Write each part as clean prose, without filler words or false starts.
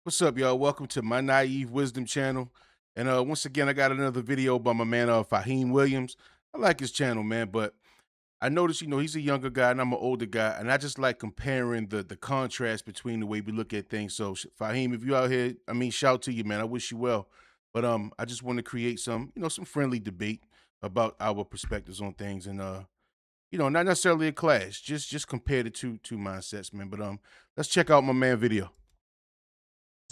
What's up, y'all? Welcome to my Naive Wisdom channel. And once again, I got another video by my man Fahim Williams. I like his channel, man, but I noticed, he's a younger guy and I'm an older guy, and I just like comparing the contrast between the way we look at things. So, Fahim, if you out here, shout to you, man. I wish you well. But I just want to create some friendly debate about our perspectives on things, and not necessarily a clash, just compare the two mindsets, man. But let's check out my man video.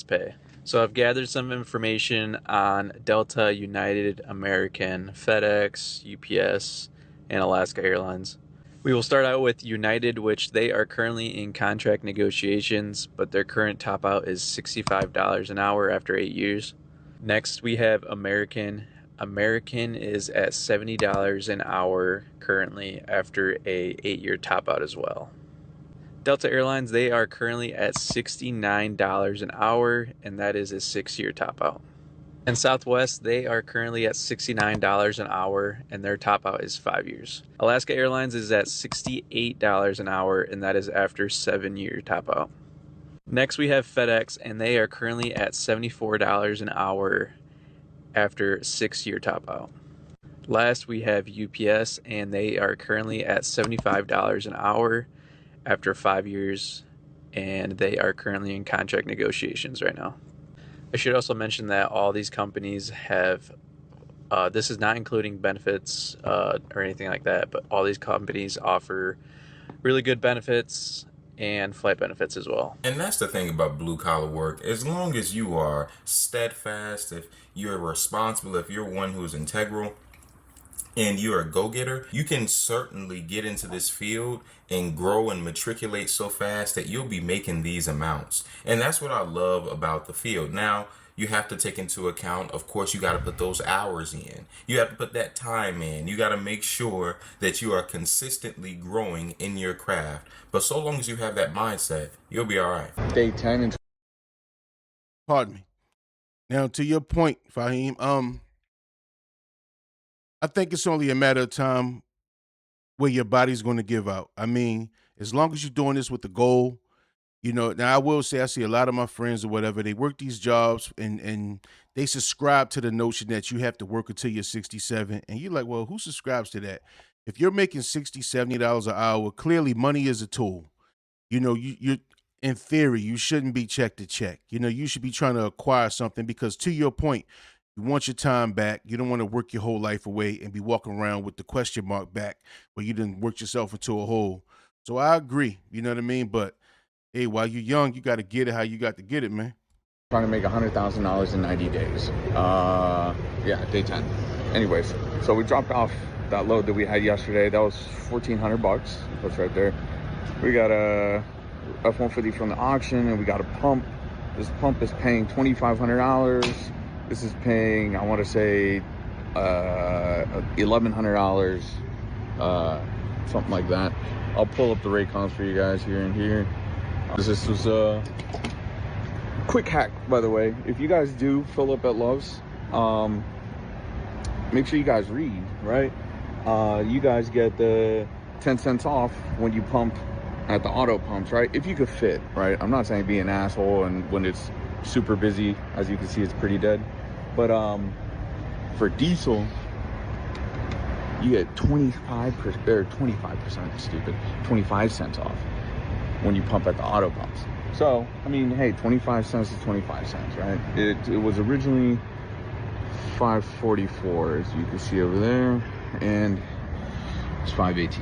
Pay. So I've gathered some information on Delta, United, American, FedEx, UPS, and Alaska Airlines. We will start out with United, which they are currently in contract negotiations, but their current top out is $65 an hour after 8 years. Next, we have American. American is at $70 an hour currently after a 8-year top out as well. Delta Airlines, they are currently at $69 an hour, and that is a 6-year top out. And Southwest, they are currently at $69 an hour, and their top out is 5 years. Alaska Airlines is at $68 an hour, and that is after 7-year top out. Next, we have FedEx, and they are currently at $74 an hour after 6-year top out. Last, we have UPS, and they are currently at $75 an hour after 5 years, and they are currently in contract negotiations right now. I should also mention that all these companies have, this is not including benefits or anything like that, but all these companies offer really good benefits and flight benefits as well. And that's the thing about blue collar work. As long as you are steadfast, if you're responsible, if you're one who's integral, and you're a go-getter, you can certainly get into this field and grow and matriculate so fast that you'll be making these amounts. And that's what I love about the field. Now, you have to take into account, of course, you got to put those hours in. You have to put that time in. You got to make sure that you are consistently growing in your craft. But so long as you have that mindset, you'll be all right. Day 10 and Pardon me. Now, to your point, Fahim, I think it's only a matter of time where your body's going to give out. As long as you're doing this with the goal, now I will say I see a lot of my friends or whatever, they work these jobs and they subscribe to the notion that you have to work until you're 67. And you're like, well, who subscribes to that? If you're making $60, $70 an hour, clearly money is a tool. You're in theory, you shouldn't be check to check. You should be trying to acquire something because, to your point, you want your time back. You don't want to work your whole life away and be walking around with the question mark back where you didn't work yourself into a hole. So I agree, you know what I mean? But hey, while you're young, you got to get it how you got to get it, man. trying to make $100,000 in 90 days. Yeah, day 10. Anyways, so we dropped off that load that we had yesterday. That was $1,400. That's right there. We got a F-150 from the auction, and we got a pump. This pump is paying $2,500. This is paying, I want to say, $1,100, something like that. I'll pull up the Raycons for you guys here and here. This was a quick hack, by the way. If you guys do fill up at Love's, make sure you guys read, right? You guys get the 10 cents off when you pump at the auto pumps, right? If you could fit, right? I'm not saying be an asshole, and when it's super busy, as you can see, it's pretty dead. But for diesel, you get 25% or 25%, stupid, 25 cents off when you pump at the auto pumps. So, hey, 25 cents is 25 cents, right? It was originally $5.44, as you can see over there, and it's $5.18.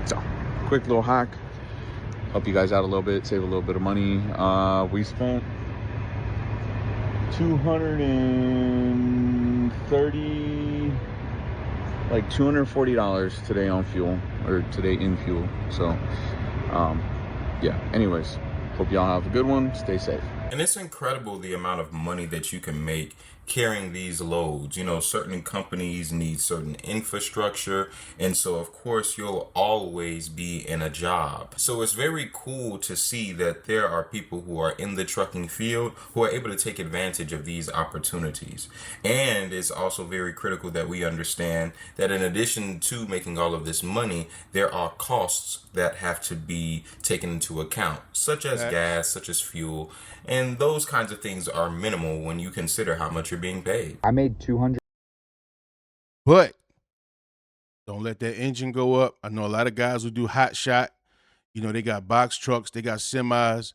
So, quick little hack, help you guys out a little bit, save a little bit of money. We spent $240 today on fuel, or today in fuel. So, yeah, anyways, hope y'all have a good one. Stay safe. And it's incredible the amount of money that you can make carrying these loads. You know, certain companies need certain infrastructure, and so of course you'll always be in a job. So it's very cool to see that there are people who are in the trucking field who are able to take advantage of these opportunities. And it's also very critical that we understand that in addition to making all of this money, there are costs that have to be taken into account, such as Facts. gas, such as fuel, and those kinds of things are minimal when you consider how much you're being paid. I made 200. But don't let that engine go up. I know a lot of guys who do hot shot. You know, they got box trucks, they got semis.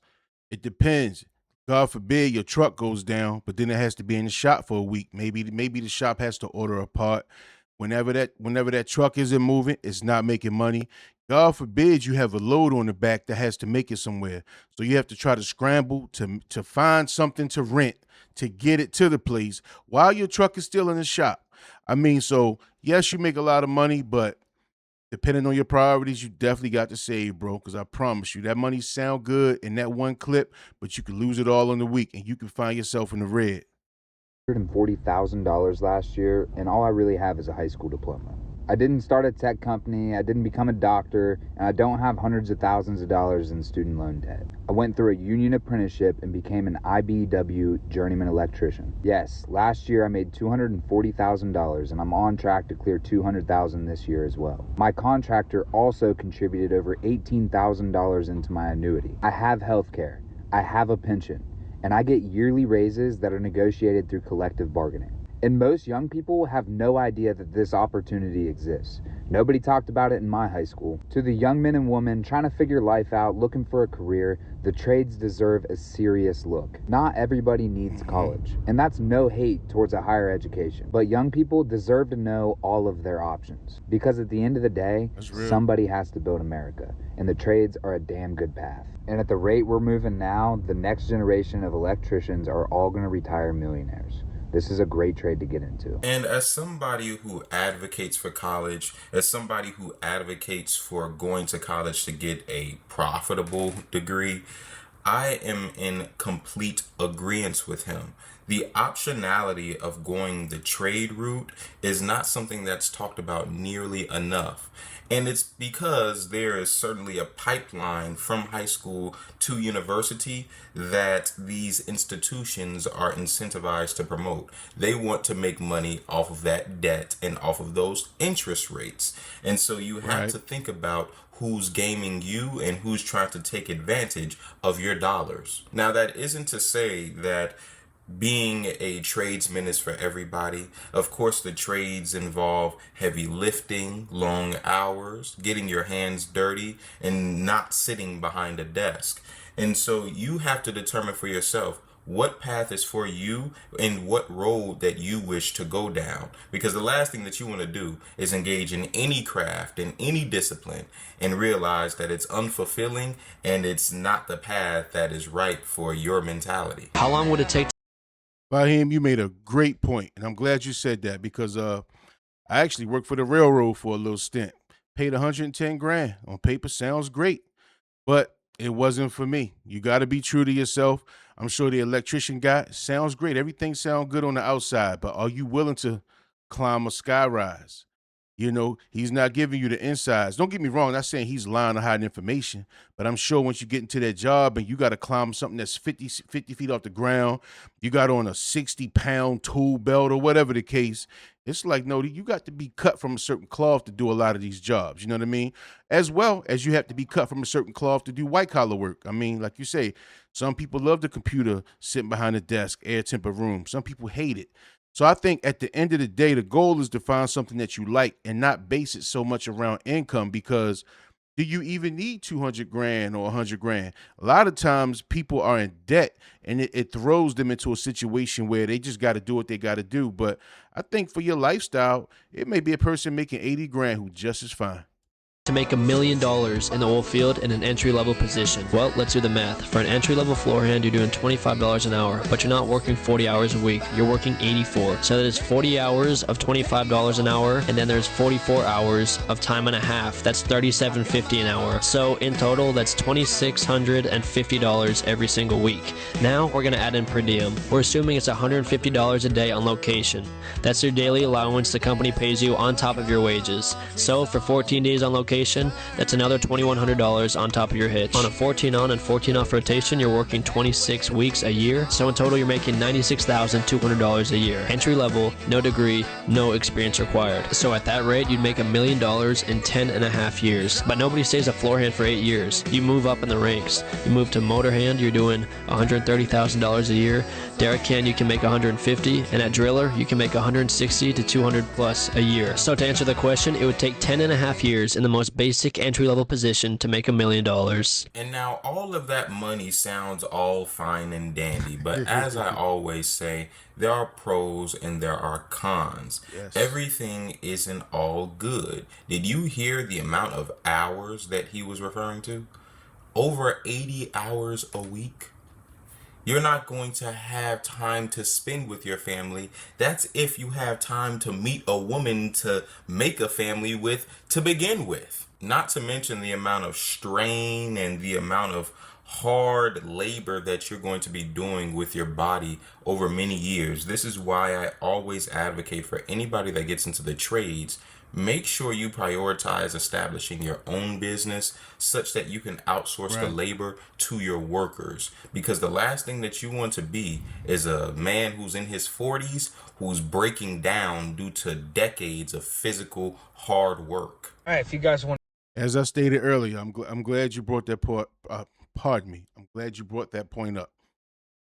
It depends. God forbid your truck goes down, but then it has to be in the shop for a week. Maybe the shop has to order a part. Whenever that truck isn't moving, it's not making money. God forbid you have a load on the back that has to make it somewhere. So you have to try to scramble to find something to rent to get it to the place while your truck is still in the shop. I mean, so yes, you make a lot of money, but depending on your priorities, you definitely got to save, bro. Because I promise you, that money sound good in that one clip, but you can lose it all in the week, and you can find yourself in the red. $140,000 last year, and all I really have is a high school diploma. I didn't start a tech company, I didn't become a doctor, and I don't have hundreds of thousands of dollars in student loan debt. I went through a union apprenticeship and became an IBEW journeyman electrician. Yes, last year I made $240,000, and I'm on track to clear $200,000 this year as well. My contractor also contributed over $18,000 into my annuity. I have health care, I have a pension, and I get yearly raises that are negotiated through collective bargaining. And most young people have no idea that this opportunity exists. Nobody talked about it in my high school. To the young men and women trying to figure life out, looking for a career, the trades deserve a serious look. Not everybody needs college, and that's no hate towards a higher education. But young people deserve to know all of their options. Because at the end of the day, somebody has to build America, and the trades are a damn good path. And at the rate we're moving now, the next generation of electricians are all going to retire millionaires. This is a great trade to get into. And as somebody who advocates for college, as somebody who advocates for going to college to get a profitable degree, I am in complete agreement with him. The optionality of going the trade route is not something that's talked about nearly enough. And it's because there is certainly a pipeline from high school to university that these institutions are incentivized to promote. They want to make money off of that debt and off of those interest rates. And so you have Right. to think about who's gaming you and who's trying to take advantage of your dollars. Now, that isn't to say that being a tradesman is for everybody. Of course, the trades involve heavy lifting, long hours, getting your hands dirty, and not sitting behind a desk. And so you have to determine for yourself what path is for you and what road that you wish to go down. Because the last thing that you want to do is engage in any craft, in any discipline, and realize that it's unfulfilling and it's not the path that is right for your mentality. How long would it take? Fahim, you made a great point, and I'm glad you said that because I actually worked for the railroad for a little stint. Paid 110 grand. On paper sounds great, but it wasn't for me. You got to be true to yourself. I'm sure the electrician guy sounds great. Everything sounds good on the outside, but are you willing to climb a sky rise? You know, he's not giving you the insides. Don't get me wrong, not saying he's lying or hiding information, but I'm sure once you get into that job and you got to climb something that's 50 feet off the ground, you got on a 60-pound tool belt or whatever the case, it's like, no, you got to be cut from a certain cloth to do a lot of these jobs. You know what I mean? As well as you have to be cut from a certain cloth to do white collar work. I mean, like you say, some people love the computer sitting behind a desk, air tempered room. Some people hate it. So I think at the end of the day, the goal is to find something that you like and not base it so much around income because do you even need 200 grand or 100 grand? A lot of times people are in debt and it throws them into a situation where they just got to do what they got to do. But I think for your lifestyle, it may be a person making 80 grand who just is fine. to make $1 million in the oil field in an entry-level position? Well, let's do the math. For an entry-level floor hand, you're doing $25 an hour, but you're not working 40 hours a week. You're working 84. So that is 40 hours of $25 an hour, and then there's 44 hours of time and a half. That's $37.50 an hour. So in total, that's $2,650 every single week. Now we're going to add in per diem. We're assuming it's $150 a day on location. That's your daily allowance the company pays you on top of your wages. So for 14 days on location, that's another $2,100 on top of your hitch. On a 14 on and 14 off rotation, you're working 26 weeks a year. So in total, you're making $96,200 a year. Entry level, no degree, no experience required. So at that rate, you'd make $1 million in 10 and a half years. But nobody stays a floor hand for 8 years. You move up in the ranks. You move to motor hand, you're doing $130,000 a year. Derrick hand, you can make $150, and at driller, you can make $160 to $200 plus a year. So to answer the question, it would take 10 and a half years in the most basic entry-level position to make $1 million. And now all of that money sounds all fine and dandy, but as I always say, there are pros and there are cons. Yes. Everything isn't all good. Did you hear the amount of hours that he was referring to? Over 80 hours a week. You're not going to have time to spend with your family. That's if you have time to meet a woman to make a family with to begin with. Not to mention the amount of strain and the amount of hard labor that you're going to be doing with your body over many years. This is why I always advocate for anybody that gets into the trades, make sure you prioritize establishing your own business such that you can outsource the labor to your workers. Because the last thing that you want to be is a man who's in his 40s who's breaking down due to decades of physical hard work. All right, if you guys want As I stated earlier, I'm glad you brought that point. Pardon me. I'm glad you brought that point up.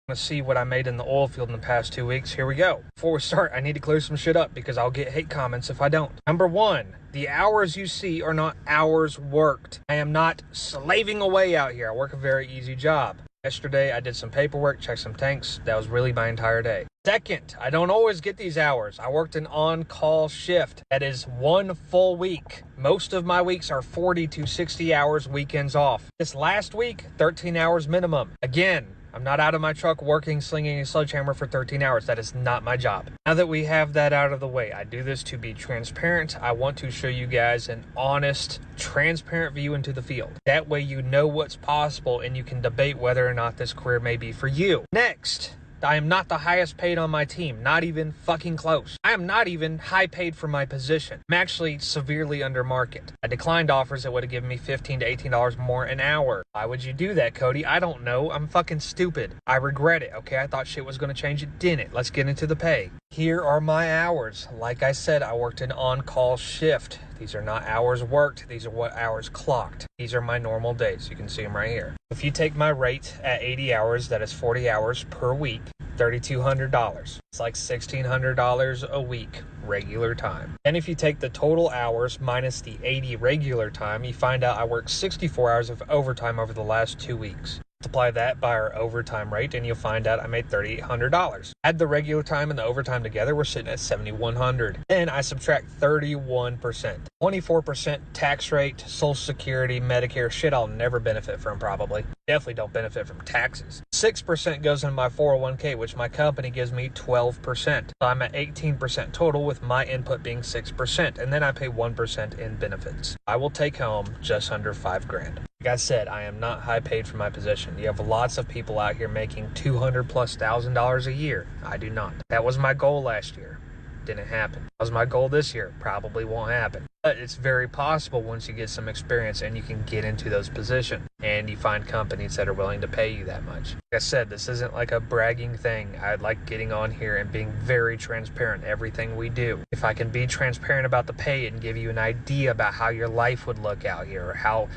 to see what I made in the oil field in the past 2 weeks, here we go. Before we start, I need to clear some shit up because I'll get hate comments if I don't. Number one, the hours you see are not hours worked. I am not slaving away out here. I work a very easy job. Yesterday, I did some paperwork, checked some tanks. That was really my entire day. Second, I don't always get these hours. I worked an on-call shift. That is 1 full week. Most of my weeks are 40 to 60 hours, weekends off. This last week, 13 hours minimum. Again, I'm not out of my truck working, slinging a sledgehammer for 13 hours. That is not my job. Now that we have that out of the way, I do this to be transparent. I want to show you guys an honest, transparent view into the field. That way you know what's possible and you can debate whether or not this career may be for you. Next, I am not the highest paid on my team, not even fucking close. I am not even high paid for my position. I'm actually severely under market. I declined offers that would have given me $15 to $18 more an hour. Why would you do that, Cody? I don't know. I'm fucking stupid. I regret it, okay? I thought shit was going to change. It didn't. Let's get into the pay. Here are my hours. Like I said, I worked an on-call shift. These are not hours worked. These are what hours clocked. These are my normal days. You can see them right here. If you take my rate at 80 hours, that is 40 hours per week, $3,200. It's like $1,600 a week, regular time. And if you take the total hours minus the 80 regular time, you find out I worked 64 hours of overtime over the last 2 weeks. Multiply that by our overtime rate and you'll find out I made $3,800. Add the regular time and the overtime together, we're sitting at $7,100. Then I subtract 31%. 24% tax rate, Social Security, Medicare, shit I'll never benefit from probably. Definitely don't benefit from taxes. 6% goes in my 401k, which my company gives me 12%. So I'm at 18% total with my input being 6%. And then I pay 1% in benefits. I will take home just under $5,000. Like I said, I am not high paid for my position. You have lots of people out here making $200,000+ a year. I do not. That was my goal last year. Didn't happen. That was my goal this year. Probably won't happen. But it's very possible once you get some experience and you can get into those positions and you find companies that are willing to pay you that much. Like I said, this isn't like a bragging thing. I like getting on here and being very transparent in everything we do. If I can be transparent about the pay and give you an idea about how your life would look out here or how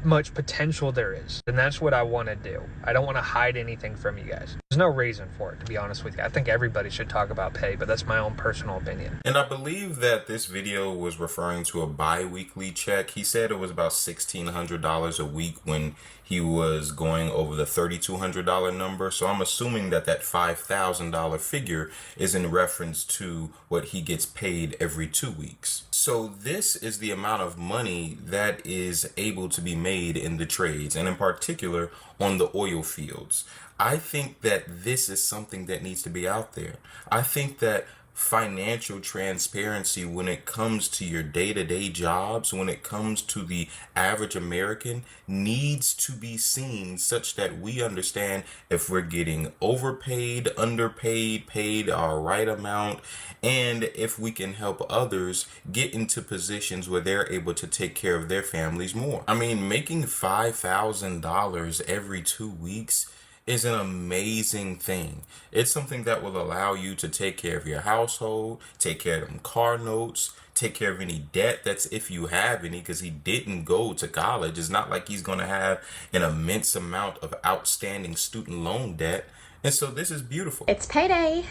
much potential there is, then that's what I want to do. I don't want to hide anything from you guys. There's no reason for it, to be honest with you. I think everybody should talk about pay, but that's my own personal opinion. And I believe that this video was referring to a bi-weekly check. He said it was about $1,600 a week when he was going over the $3,200 number. So I'm assuming that that $5,000 figure is in reference to what he gets paid every 2 weeks. So this is the amount of money that is able to be made in the trades, and in particular on the oil fields. I think that this is something that needs to be out there. I think that financial transparency when it comes to your day-to-day jobs, when it comes to the average American, needs to be seen such that we understand if we're getting overpaid, underpaid, paid our right amount, and if we can help others get into positions where they're able to take care of their families more. I mean, making $5,000 every 2 weeks is an amazing thing. It's something that will allow you to take care of your household, take care of them car notes, take care of any debt that's if you have any, because he didn't go to college. It's not like he's going to have an immense amount of outstanding student loan debt. And so this is beautiful. It's payday.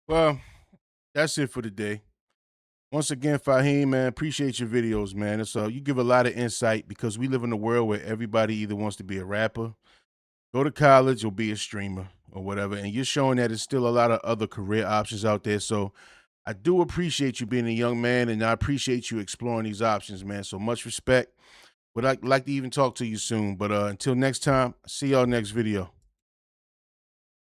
Well, that's it for today. Once again, Fahim, man, appreciate your videos, man. It's you give a lot of insight because we live in a world where everybody either wants to be a rapper, go to college, or be a streamer or whatever. And you're showing that there's still a lot of other career options out there. So I do appreciate you being a young man, and I appreciate you exploring these options, man. So much respect. Would like to even talk to you soon. But until next time, see y'all next video.